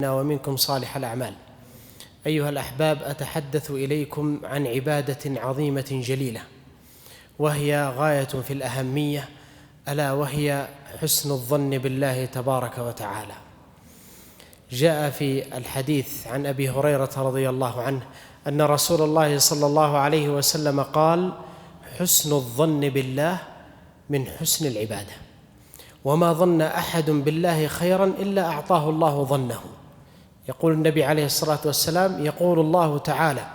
ومنكم صالح الأعمال. أيها الأحباب، أتحدث إليكم عن عبادة عظيمة جليلة، وهي غاية في الأهمية، ألا وهي حسن الظن بالله تبارك وتعالى. جاء في الحديث عن أبي هريرة رضي الله عنه أن رسول الله صلى الله عليه وسلم قال: حسن الظن بالله من حسن العبادة، وما ظن أحد بالله خيرا إلا أعطاه الله ظنه. يقول النبي عليه الصلاة والسلام: يقول الله تعالى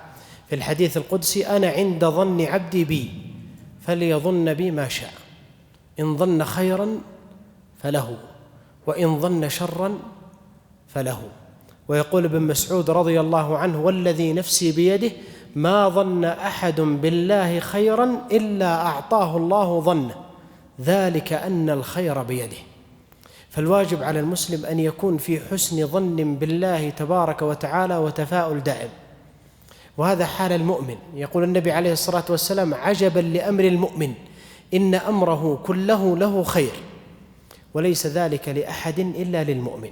في الحديث القدسي: أنا عند ظن عبدي بي فليظن بي ما شاء، إن ظن خيرا فله، وإن ظن شرا فله. ويقول ابن مسعود رضي الله عنه: والذي نفسي بيده ما ظن أحد بالله خيرا إلا أعطاه الله ظنه، ذلك أن الخير بيده. فالواجب على المسلم أن يكون في حسن ظن بالله تبارك وتعالى وتفاؤل دائم، وهذا حال المؤمن. يقول النبي عليه الصلاة والسلام: عجبا لأمر المؤمن إن أمره كله له خير، وليس ذلك لأحد إلا للمؤمن.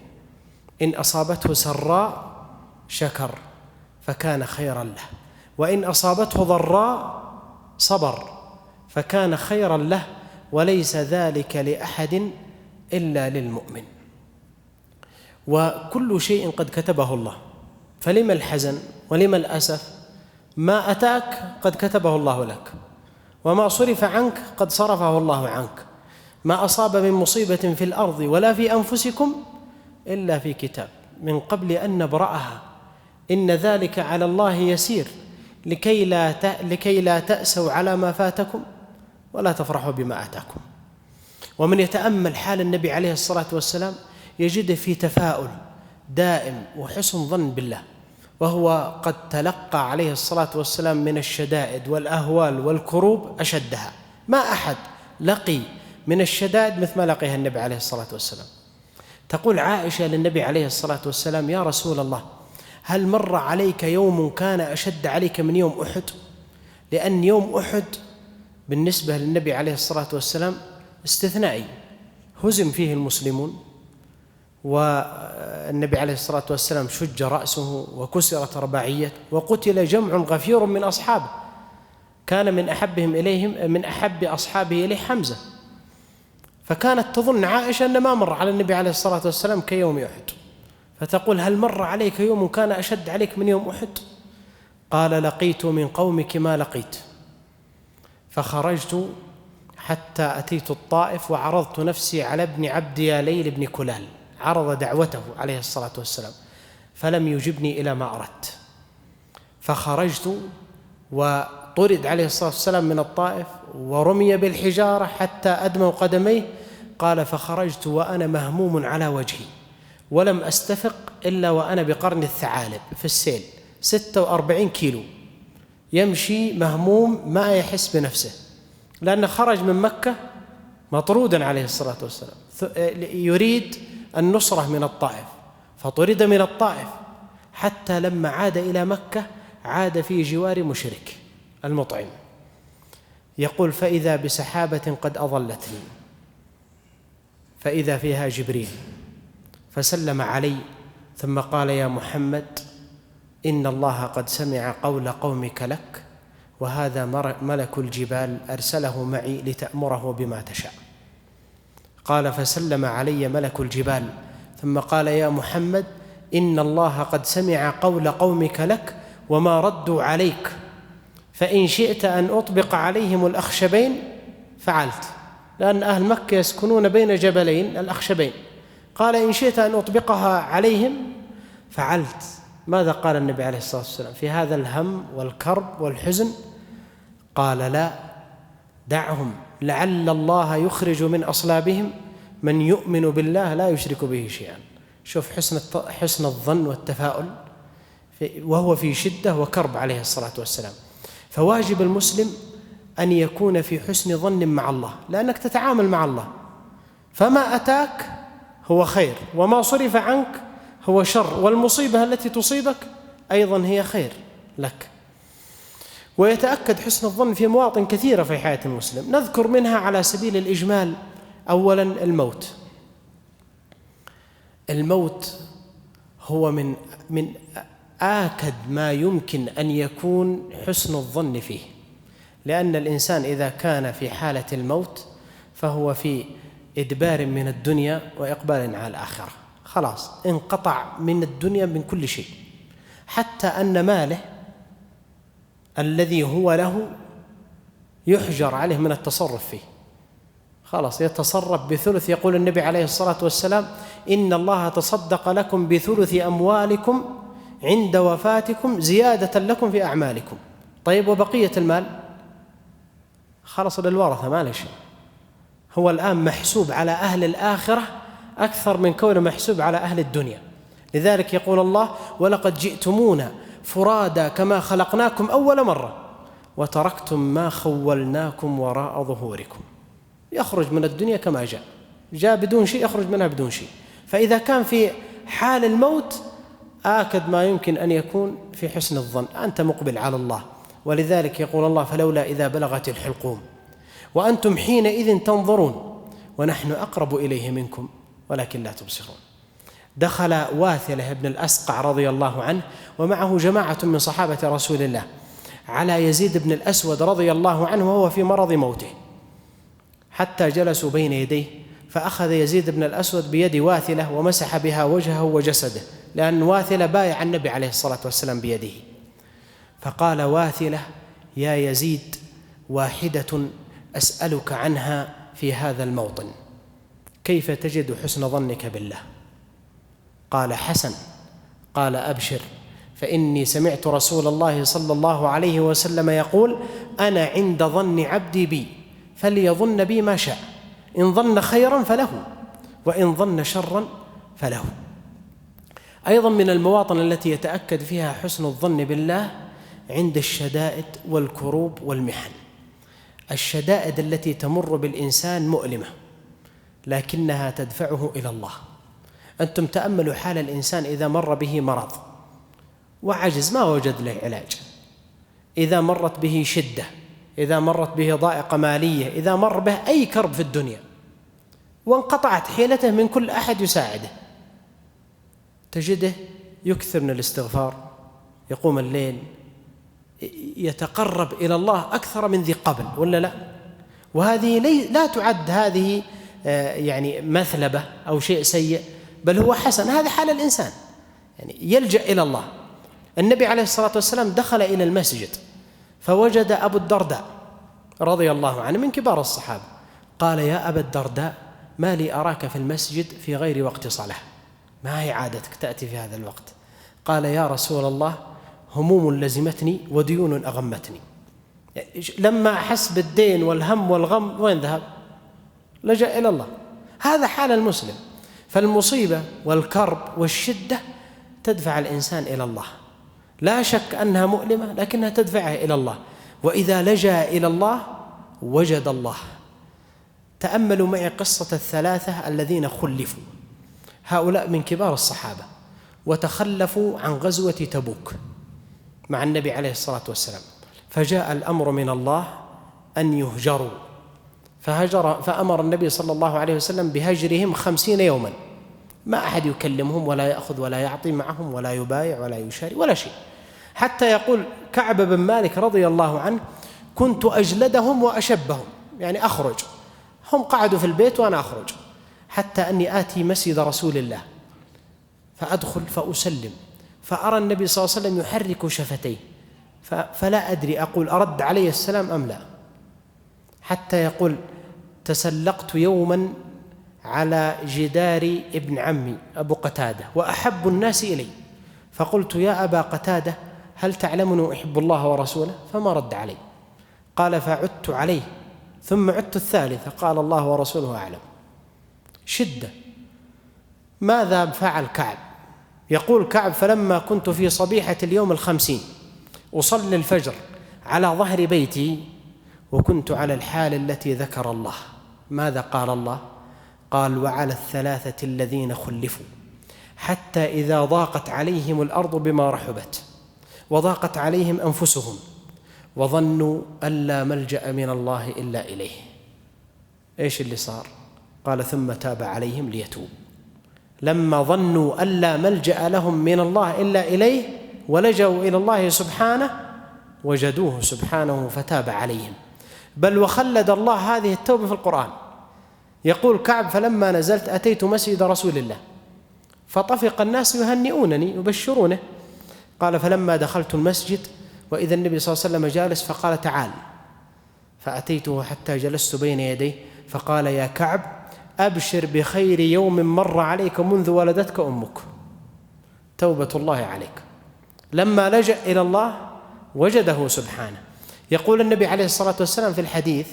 إن أصابته سراء شكر فكان خيرا له، وإن أصابته ضراء صبر فكان خيرا له، وليس ذلك لأحد إلا للمؤمن. وكل شيء قد كتبه الله، فلما الحزن ولما الأسف؟ ما أتاك قد كتبه الله لك، وما صرف عنك قد صرفه الله عنك. ما أصاب من مصيبة في الأرض ولا في أنفسكم إلا في كتاب من قبل أن نبرأها، إن ذلك على الله يسير، لكي لا تأسوا على ما فاتكم ولا تفرحوا بما آتاكم. ومن يتأمل حال النبي عليه الصلاة والسلام يجده في تفاؤل دائم وحسن ظن بالله، وهو قد تلقى عليه الصلاة والسلام من الشدائد والأهوال والكروب أشدها. ما أحد لقي من الشدائد مثل ما لقيها النبي عليه الصلاة والسلام. تقول عائشة للنبي عليه الصلاة والسلام: يا رسول الله، هل مر عليك يوم كان أشد عليك من يوم أحد؟ لأن يوم أحد بالنسبة للنبي عليه الصلاة والسلام استثنائي، هزم فيه المسلمون، والنبي عليه الصلاة والسلام شج رأسه وكسرت رباعيته، وقتل جمع غفير من أصحابه، كان من أحب أصحابه إليه حمزة. فكانت تظن عائشة أن ما مر على النبي عليه الصلاة والسلام كيوم أحد، فتقول: هل مر عليك يوم كان أشد عليك من يوم أحد؟ قال: لقيت من قومك ما لقيت، فخرجت حتى أتيت الطائف وعرضت نفسي على ابن عبد ياليل بن كلال، عرض دعوته عليه الصلاة والسلام، فلم يجبني إلى ما أردت، فخرجت وطرد عليه الصلاة والسلام من الطائف ورمي بالحجارة حتى أدموا قدميه. قال: فخرجت وأنا مهموم على وجهي، ولم أستفق إلا وأنا بقرن الثعالب في السيل 46 كيلو، يمشي مهموم ما يحس بنفسه، لأنه خرج من مكة مطرودا عليه الصلاة والسلام، يريد النصرة من الطائف، فطرد من الطائف حتى لما عاد إلى مكة عاد في جوار مشرك المطعم. يقول: فإذا بسحابة قد أظلتني، فإذا فيها جبريل، فسلم علي ثم قال: يا محمد، إن الله قد سمع قول قومك لك، وهذا ملك الجبال أرسله معي لتأمره بما تشاء. قال: فسلم علي ملك الجبال ثم قال: يا محمد، إن الله قد سمع قول قومك لك وما ردوا عليك، فإن شئت أن أطبق عليهم الأخشبين فعلت، لأن أهل مكة يسكنون بين جبلين الأخشبين. قال: إن شئت أن أطبقها عليهم فعلت. ماذا قال النبي عليه الصلاة والسلام في هذا الهم والكرب والحزن؟ قال: لا، دعهم، لعل الله يخرج من أصلابهم من يؤمن بالله لا يشرك به شيئا. شوف حسن الظن والتفاؤل وهو في شدة وكرب عليه الصلاة والسلام. فواجب المسلم أن يكون في حسن ظن مع الله، لأنك تتعامل مع الله، فما أتاك هو خير، وما صرف عنك هو شر، والمصيبة التي تصيبك أيضا هي خير لك. ويتأكد حسن الظن في مواطن كثيرة في حياة المسلم، نذكر منها على سبيل الإجمال. أولا، الموت هو من آكد ما يمكن أن يكون حسن الظن فيه، لأن الإنسان إذا كان في حالة الموت فهو في إدبار من الدنيا وإقبال على الآخرة، خلاص انقطع من الدنيا من كل شيء، حتى أن ماله الذي هو له يحجر عليه من التصرف فيه، خلاص يتصرف بثلث. يقول النبي عليه الصلاة والسلام: إن الله تصدق لكم بثلث أموالكم عند وفاتكم زيادة لكم في أعمالكم. طيب وبقية المال خلص للورثة، ما له شيء. هو الآن محسوب على أهل الآخرة أكثر من كونه محسوب على أهل الدنيا. لذلك يقول الله: ولقد جئتمونا فرادا كما خلقناكم أول مرة وتركتم ما خولناكم وراء ظهوركم. يخرج من الدنيا كما جاء بدون شيء، يخرج منها بدون شيء. فإذا كان في حال الموت آكد ما يمكن أن يكون في حسن الظن، أنت مقبل على الله. ولذلك يقول الله: فلولا إذا بلغت الحلقوم وأنتم حينئذ تنظرون ونحن أقرب إليه منكم ولكن لا تبصرون. دخل واثلة بن الأسقع رضي الله عنه ومعه جماعة من صحابة رسول الله على يزيد بن الأسود رضي الله عنه وهو في مرض موته، حتى جلسوا بين يديه، فأخذ يزيد بن الأسود بيد واثلة ومسح بها وجهه وجسده، لأن واثلة بايع النبي عليه الصلاة والسلام بيده. فقال واثلة: يا يزيد، واحدة أسألك عنها في هذا الموطن، كيف تجد حسن ظنك بالله؟ قال: حسن. قال: أبشر، فإني سمعت رسول الله صلى الله عليه وسلم يقول: أنا عند ظن عبدي بي فليظن بي ما شاء، إن ظن خيرا فله وإن ظن شرا فله. أيضا من المواطن التي يتأكد فيها حسن الظن بالله عند الشدائد والكروب والمحن. الشدائد التي تمر بالإنسان مؤلمة لكنها تدفعه إلى الله. أنتم تأملوا حال الإنسان إذا مر به مرض وعجز ما وجد له علاج، إذا مرت به شدة، إذا مرت به ضائقة مالية، إذا مر به أي كرب في الدنيا وانقطعت حيلته من كل أحد يساعده، تجده يكثر من الاستغفار، يقوم الليل، يتقرب إلى الله أكثر من ذي قبل، ولا لا؟ وهذه لا تعد هذه يعني مثلبة أو شيء سيء، بل هو حسن. هذا حال الإنسان، يعني يلجأ إلى الله. النبي عليه الصلاة والسلام دخل إلى المسجد فوجد أبو الدرداء رضي الله عنه من كبار الصحابة، قال: يا أبا الدرداء، ما لي أراك في المسجد في غير وقت صلاة، ما هي عادتك تأتي في هذا الوقت؟ قال: يا رسول الله، هموم لزمتني وديون أغمتني. لما أحس بالدين والهم والغم وين ذهب؟ لجأ إلى الله. هذا حال المسلم. فالمصيبة والكرب والشدة تدفع الإنسان إلى الله، لا شك أنها مؤلمة لكنها تدفعه إلى الله، وإذا لجأ إلى الله وجد الله. تأملوا معي قصة الثلاثة الذين خلفوا، هؤلاء من كبار الصحابة وتخلفوا عن غزوة تبوك مع النبي عليه الصلاة والسلام، فجاء الأمر من الله أن يهجروا، فأمر النبي صلى الله عليه وسلم بهجرهم 50 يوما، ما أحد يكلمهم ولا يأخذ ولا يعطي معهم ولا يبايع ولا يشاري ولا شيء. حتى يقول كعب بن مالك رضي الله عنه: كنت أجلدهم وأشبهم، يعني أخرج، هم قعدوا في البيت وأنا أخرج، حتى أني آتي مسجد رسول الله فأدخل فأسلم، فأرى النبي صلى الله عليه وسلم يحرك شفتيه، فلا أدري أقول أرد عليه السلام أم لا، حتى يقول: تسلقت يوما على جدار ابن عمي أبو قتادة وأحب الناس إلي، فقلت: يا أبا قتادة، هل تعلمني أحب الله ورسوله؟ فما رد علي. قال: فعدت عليه ثم عدت الثالثة، قال: الله ورسوله أعلم. شدة. ماذا فعل كعب؟ يقول كعب: فلما كنت في صبيحة اليوم 50 أصلي الفجر على ظهر بيتي وكنت على الحال التي ذكر الله. ماذا قال الله؟ قال: وعلى الثلاثة الذين خلفوا حتى إذا ضاقت عليهم الأرض بما رحبت وضاقت عليهم أنفسهم وظنوا أن لا ملجأ من الله إلا إليه. إيش اللي صار؟ قال: ثم تاب عليهم ليتوب. لما ظنوا أن لا ملجأ لهم من الله إلا إليه ولجأوا إلى الله سبحانه وجدوه سبحانه فتاب عليهم. بل وخلد الله هذه التوبة في القرآن. يقول كعب: فلما نزلت أتيت مسجد رسول الله فطفق الناس يهنئونني يبشرونه. قال: فلما دخلت المسجد وإذا النبي صلى الله عليه وسلم جالس فقال: تعال. فأتيته حتى جلست بين يديه فقال: يا كعب، أبشر بخير يوم مر عليك منذ ولدتك أمك. توبة الله عليك. لما لجأ إلى الله وجده سبحانه. يقول النبي عليه الصلاة والسلام في الحديث،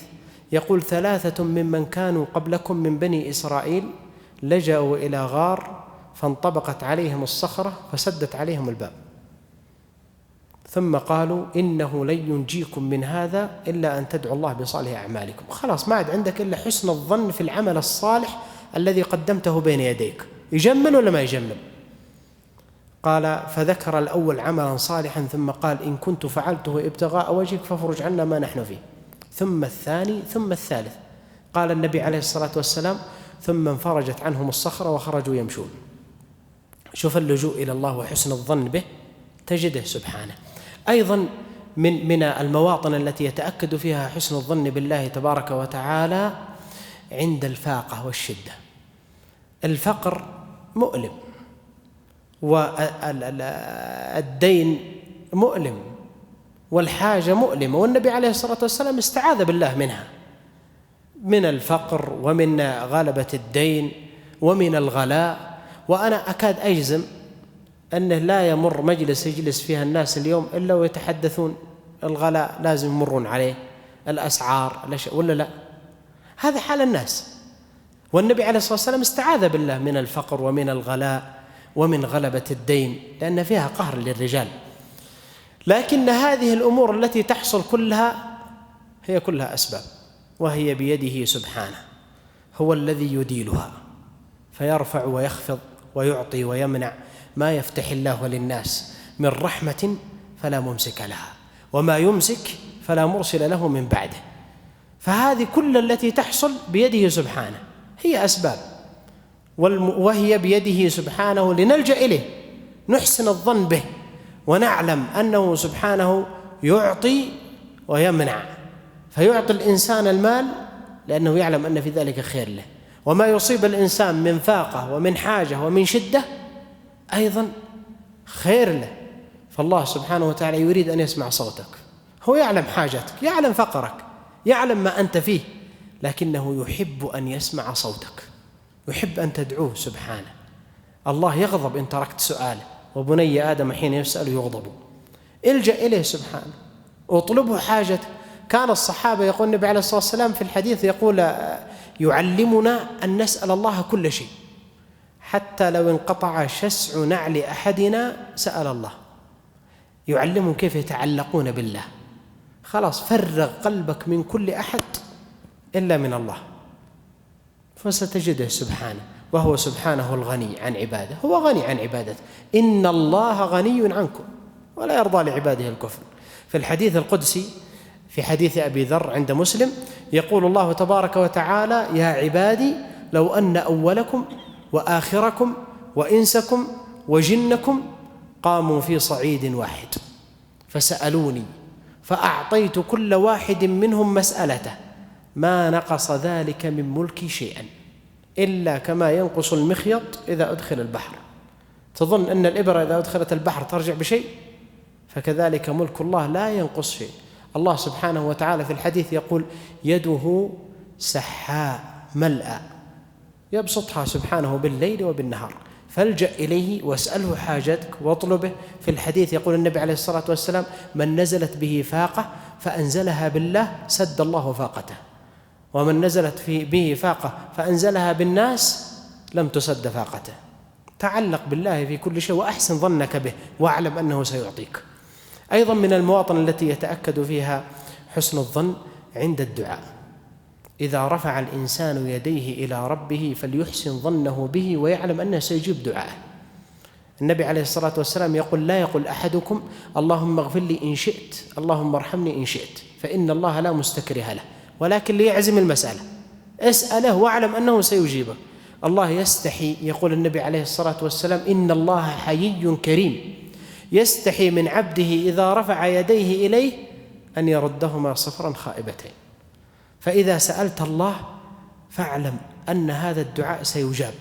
يقول: 3 ممن كانوا قبلكم من بني إسرائيل لجأوا إلى غار فانطبقت عليهم الصخرة فسدت عليهم الباب، ثم قالوا: إنه لن ينجيكم من هذا إلا أن تدعوا الله بصالح أعمالكم. خلاص ما عاد عندك إلا حسن الظن في العمل الصالح الذي قدمته بين يديك. يجمل ولا ما يجمل؟ قال: فذكر الأول عملا صالحا ثم قال: إن كنت فعلته ابتغاء وجهك فافرج عنا ما نحن فيه. ثم الثاني ثم الثالث. قال النبي عليه الصلاة والسلام: ثم انفرجت عنهم الصخرة وخرجوا يمشون. شوف اللجوء إلى الله وحسن الظن به تجده سبحانه. أيضا من المواطن التي يتأكد فيها حسن الظن بالله تبارك وتعالى عند الفاقة والشدة. الفقر مؤلم والدين مؤلم والحاجة مؤلمة، والنبي عليه الصلاة والسلام استعاذ بالله منها، من الفقر ومن غلبة الدين ومن الغلاء. وأنا أكاد أجزم أنه لا يمر مجلس يجلس فيها الناس اليوم إلا ويتحدثون الغلاء لازم يمرون عليه، الأسعار ولا لا؟ هذا حال الناس. والنبي عليه الصلاة والسلام استعاذ بالله من الفقر ومن الغلاء ومن غلبة الدين، لأن فيها قهر للرجال. لكن هذه الأمور التي تحصل كلها هي كلها أسباب، وهي بيده سبحانه. هو الذي يديلها فيرفع ويخفض ويعطي ويمنع. ما يفتح الله للناس من رحمة فلا ممسك لها، وما يمسك فلا مرسل له من بعده. فهذه كل التي تحصل بيده سبحانه، هي أسباب، وهي بيده سبحانه لنلجأ إليه، نحسن الظن به ونعلم أنه سبحانه يعطي ويمنع. فيعطي الإنسان المال لأنه يعلم أن في ذلك خير له، وما يصيب الإنسان من فاقة ومن حاجة ومن شدة أيضا خير له. فالله سبحانه وتعالى يريد أن يسمع صوتك. هو يعلم حاجتك، يعلم فقرك، يعلم ما أنت فيه، لكنه يحب أن يسمع صوتك، يحب أن تدعوه سبحانه. الله يغضب إن تركت سؤاله، وبني آدم حين يسأل يغضب. الجأ إليه سبحانه، اطلبه حاجتك. كان الصحابة يقول النبي عليه الصلاة والسلام في الحديث، يقول: يعلمنا أن نسأل الله كل شيء، حتى لو انقطع شسع نعل أحدنا سأل الله. يعلمهم كيف يتعلقون بالله. خلاص فرغ قلبك من كل أحد إلا من الله، فستجده سبحانه. وهو سبحانه الغني عن عباده، هو غني عن عبادته. إن الله غني عنكم ولا يرضى لعباده الكفر. في الحديث القدسي في حديث أبي ذر عند مسلم، يقول الله تبارك وتعالى: يا عبادي لو أن أولكم وآخركم وإنسكم وجنكم قاموا في صعيد واحد فسألوني فأعطيت كل واحد منهم مسألته ما نقص ذلك من ملكي شيئا إلا كما ينقص المخيط إذا أدخل البحر. تظن أن الإبرة إذا أدخلت البحر ترجع بشيء؟ فكذلك ملك الله لا ينقص شيء. الله سبحانه وتعالى في الحديث يقول: يده سحاء ملأ يبسطها سبحانه بالليل وبالنهار، فالجأ إليه واسأله حاجتك واطلبه. في الحديث يقول النبي عليه الصلاة والسلام: من نزلت به فاقة فأنزلها بالله سد الله فاقته، ومن نزلت به فاقة فأنزلها بالناس لم تسد فاقته. تعلق بالله في كل شيء وأحسن ظنك به، واعلم أنه سيعطيك. أيضا من المواطن التي يتأكد فيها حسن الظن عند الدعاء. إذا رفع الإنسان يديه إلى ربه فليحسن ظنه به ويعلم أنه سيجيب دعاءه. النبي عليه الصلاة والسلام يقول: لا يقول أحدكم اللهم اغفر لي إن شئت، اللهم ارحمني إن شئت، فإن الله لا مستكره له، ولكن ليعزم المسألة. اسأله واعلم أنه سيجيبه. الله يستحي، يقول النبي عليه الصلاة والسلام: إن الله حيي كريم يستحي من عبده إذا رفع يديه إليه أن يردهما صفرا خائبتين. فإذا سألت الله فاعلم أن هذا الدعاء سيجاب،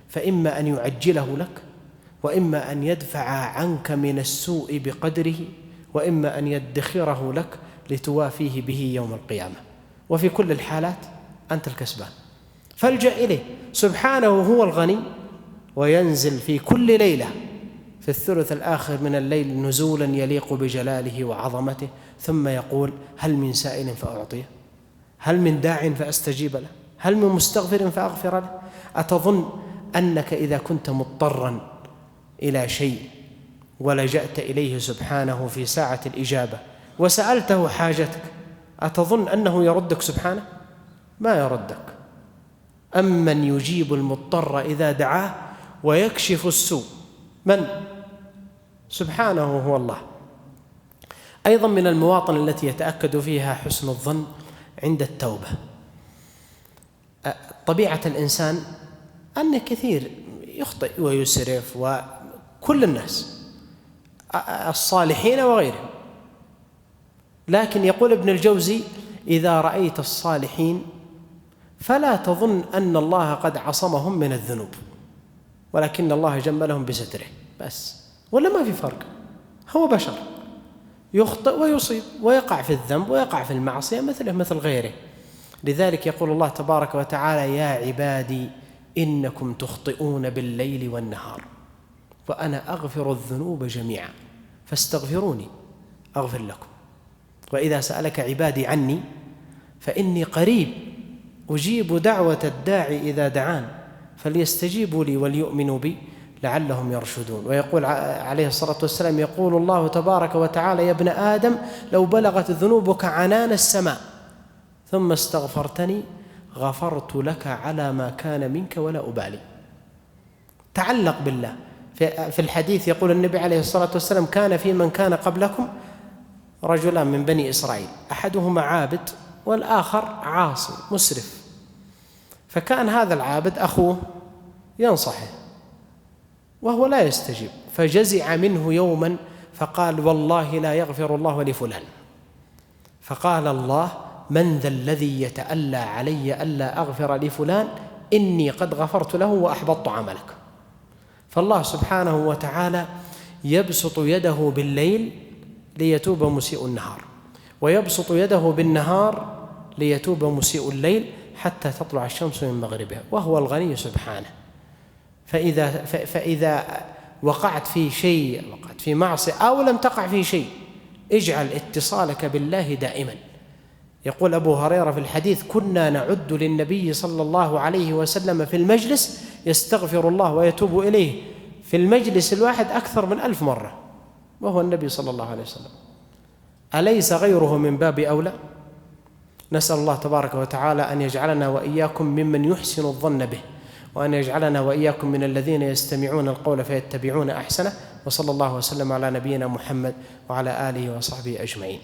فإما أن يعجله لك، وإما أن يدفع عنك من السوء بقدره، وإما أن يدخره لك لتوافيه به يوم القيامة. وفي كل الحالات أنت الكسبان، فالجأ إليه سبحانه، هو الغني، وينزل في كل ليلة في الثلث الآخر من الليل نزولا يليق بجلاله وعظمته، ثم يقول: هل من سائل فأعطيه؟ هل من داع فأستجيب له؟ هل من مستغفر فأغفر له؟ أتظن أنك إذا كنت مضطرا إلى شيء ولجأت إليه سبحانه في ساعة الإجابة وسألته حاجتك، أتظن أنه يردك سبحانه؟ ما يردك. أمن يجيب المضطر إذا دعاه ويكشف السوء؟ من؟ سبحانه هو الله. أيضا من المواطن التي يتأكد فيها حسن الظن عند التوبة. طبيعة الإنسان أن كثير يخطئ ويسرف، وكل الناس الصالحين وغيرهم، لكن يقول ابن الجوزي: إذا رأيت الصالحين فلا تظن أن الله قد عصمهم من الذنوب، ولكن الله جملهم بستره بس، ولا ما في فرق. هو بشر يخطئ ويصيب ويقع في الذنب ويقع في المعصية مثله مثل غيره. لذلك يقول الله تبارك وتعالى: يا عبادي إنكم تخطئون بالليل والنهار وأنا أغفر الذنوب جميعا فاستغفروني أغفر لكم. وإذا سألك عبادي عني فإني قريب أجيب دعوة الداعي إذا دعان فليستجيبوا لي وليؤمنوا بي لعلهم يرشدون. ويقول عليه الصلاة والسلام: يقول الله تبارك وتعالى: يا ابن آدم لو بلغت ذنوبك عنان السماء ثم استغفرتني غفرت لك على ما كان منك ولا أبالي. تعلق بالله. في الحديث يقول النبي عليه الصلاة والسلام: كان في من كان قبلكم رجلان من بني إسرائيل، أحدهما عابد والآخر عاصي مسرف، فكان هذا العابد أخوه ينصحه وهو لا يستجيب، فجزع منه يوما فقال: والله لا يغفر الله لفلان. فقال الله: من ذا الذي يتألى علي ألا أغفر لفلان؟ إني قد غفرت له وأحبطت عملك. فالله سبحانه وتعالى يبسط يده بالليل ليتوب مسيء النهار، ويبسط يده بالنهار ليتوب مسيء الليل حتى تطلع الشمس من مغربها، وهو الغني سبحانه. فإذا وقعت في شيء، وقعت في معصية أو لم تقع في شيء، اجعل اتصالك بالله دائما. يقول أبو هريرة في الحديث: كنا نعد للنبي صلى الله عليه وسلم في المجلس يستغفر الله ويتوب إليه في المجلس الواحد أكثر من 1000 مرة، وهو النبي صلى الله عليه وسلم. أليس غيره من باب أولى؟ نسأل الله تبارك وتعالى أن يجعلنا وإياكم ممن يحسن الظن به، وأن يجعلنا وإياكم من الذين يستمعون القول فيتبعون أحسنه. وصلى الله وسلم على نبينا محمد وعلى آله وصحبه أجمعين.